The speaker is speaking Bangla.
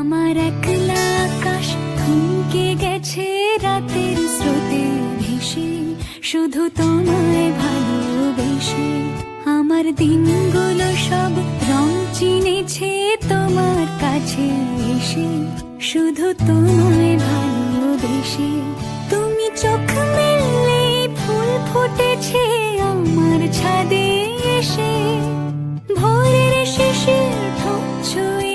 আমার একলা আকাশ থমকে গেছে রাতের স্রোতে ভেসে, শুধু তোমায় ভালোবেসে। আমার দিনগুলো সব রং চিনেছে তোমার কাছে এসে, শুধু তোমায় ভালোবেসে। তুমি চোখ মেললে ফুল ফুটেছে আমার ছাদে এসে, ভোরের শিশির ঠোঁট ছুঁয়ে